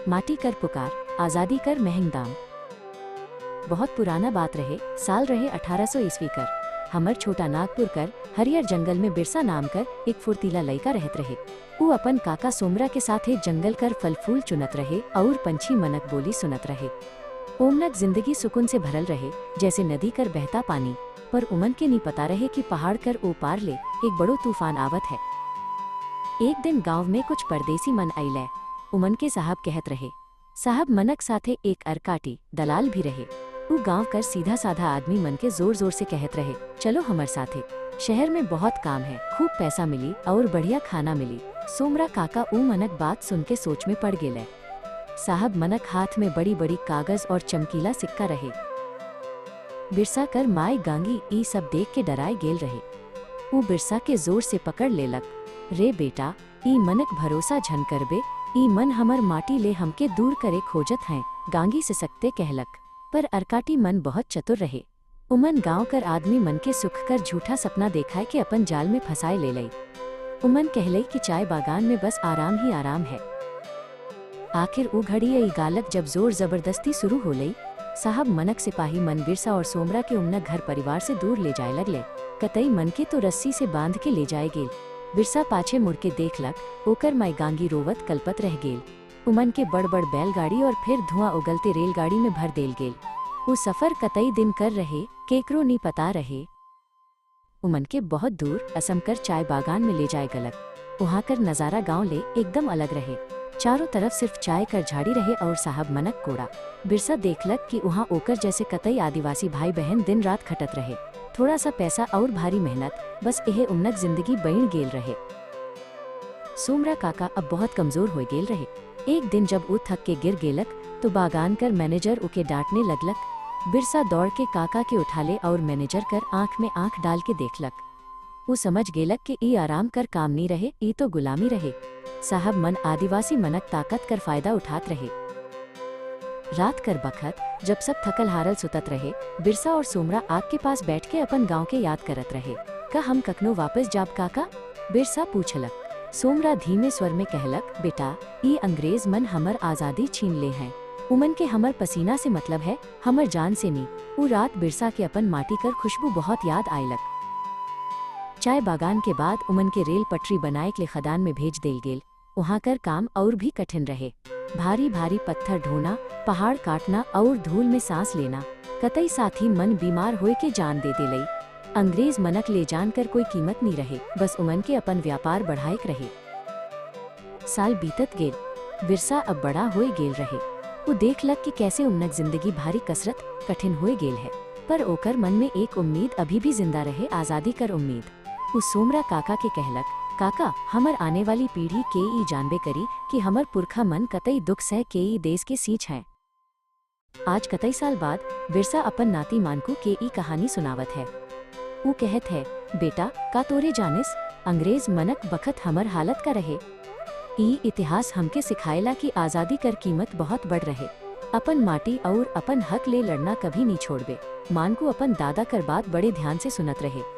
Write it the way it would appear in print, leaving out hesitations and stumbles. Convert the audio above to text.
माटी कर पुकार, आजादी कर महंग दाम। बहुत पुराना बात रहे, साल रहे 1800 ईस्वी कर। हमर छोटा नागपुर कर हरियर जंगल में बिरसा नाम कर एक फुर्तीला लड़का रहत रहे। वो अपन काका सोमरा के साथ जंगल कर फल फूल चुनत रहे और पंछी मनक बोली सुनत रहे। ओमनक जिंदगी सुकून से भरल रहे, जैसे नदी कर बहता पानी। पर उमन के नहीं पता रहे कि पहाड़ कर ओ पार ले एक बड़ो तूफान आवत है। एक दिन गांव में कुछ परदेसी मन आइले। उमन के साहब कहत रहे। साहब मनक साथे एक अरकाटी दलाल भी रहे। वो गांव कर सीधा साधा आदमी मन के जोर जोर से कहत रहे, चलो हमार साथे, शहर में बहुत काम है, खूब पैसा मिली और बढ़िया खाना मिली। सोमरा काका ऊ मनक बात सुन के सोच में पड़ गेले। साहब मनक हाथ में बड़ी बड़ी कागज और चमकीला सिक्का रहे। बिरसा कर माय गांगी ई सब देख के डराए गेल रहे। वो बिरसा के जोर से पकड़ लेलक। रे बेटा, ई मनक भरोसा झन करबे, ई मन हमर माटी ले हमके दूर करे खोजत हैं, गांगी से सकते कहलक। पर अरकाटी मन बहुत चतुर रहे। उमन गांव कर आदमी मन के सुख कर झूठा सपना देखा कि अपन जाल में फंसाए ले लई। उमन कहले कि चाय बागान में बस आराम ही आराम है। आखिर वो घड़ी ई गालक जब जोर जबरदस्ती शुरू हो लई। साहब मनक सिपाही मन बिरसा और सोमरा के उमना घर परिवार से दूर ले जाए लगले। कतई मन के तो रस्सी से बांध के ले जाए गेल। बिरसा पाछे मुड़ के देखलक, ओकर माई गांगी रोवत कल्पत रह गेल। उमन के बड़ बड़ बैलगाड़ी और फिर धुआं उगलते रेलगाड़ी में भर देल गेल। वो सफर कतई दिन कर रहे, केकरो नहीं पता रहे। उमन के बहुत दूर असम कर चाय बागान में ले जाए गलक। वहाँ कर नजारा गांव ले एकदम अलग रहे। चारों तरफ सिर्फ चाय कर झाड़ी रहे और साहब मनक कोड़ा। बिरसा देखलक कि वहाँ ओकर जैसे कतई आदिवासी भाई बहन दिन रात खटत रहे। थोड़ा सा पैसा और भारी मेहनत, बस यह उमनक जिंदगी बन गेल रहे। सोमरा काका अब बहुत कमजोर हो गेल रहे। एक दिन जब वो थक के गिर गेलक तो बागान कर मैनेजर उके डांटने लगलक। बिरसा दौड़ के काका के उठा ले और मैनेजर कर आंख में आंख डाल के देखलक। वो समझ गेलक कि ई आराम कर काम नहीं रहे, ई तो गुलामी रहे। साहब मन आदिवासी मनक ताकत कर फायदा उठात रहे। रात कर बखत जब सब थकल हारल सुतत रहे, बिरसा और सोमरा आग के पास बैठ के अपन गांव के याद करत रहे। का हम कखनो वापस जाब काका? बिरसा पूछलक। सोमरा धीमे स्वर में कहलक, बेटा, ई अंग्रेज मन हमर आजादी छीन ले हैं। उमन के हमर पसीना से मतलब है, हमर जान से नहीं। वो रात बिरसा के अपन माटी कर खुशबू बहुत याद आयलक। चाय बागान के बाद उमन के रेल पटरी बनाए के खदान में भेज देल गेल। वहाँ कर काम और भी कठिन रहे। भारी भारी पत्थर ढोना, पहाड़ काटना और धूल में सांस लेना। कतई साथी मन बीमार होए के जान दे देलई। अंग्रेज मनक ले जान कर कोई कीमत नहीं रहे, बस उमन के अपन व्यापार बढ़ाएक रहे। साल बीतत गेल, बिरसा अब बड़ा होए गेल रहे। वो देखलक कि कैसे उमनक जिंदगी भारी कसरत कठिन होए गेल है। पर ओकर मन में एक उम्मीद अभी भी जिंदा रहे, आजादी कर उम्मीद। वो सोमरा काका के कहलक, काका, हमर आने वाली पीढ़ी के ई जानबे करी कि हमर पुरखा मन कतई दुख सह के ई देश के सींच हैं। आज कतई साल बाद बिरसा अपन नाती मानकू के ई कहानी सुनावत है। वो कहत है, बेटा, का तोरे जानिस अंग्रेज मनक बखत हमर हालत का रहे। ई इतिहास हमके सिखाएला कि आजादी कर कीमत बहुत बढ़ रहे। अपन माटी और अपन हक ले लड़ना कभी नहीं छोड़बे। मानकू अपन दादा कर बात बड़े ध्यान से सुनत रहे।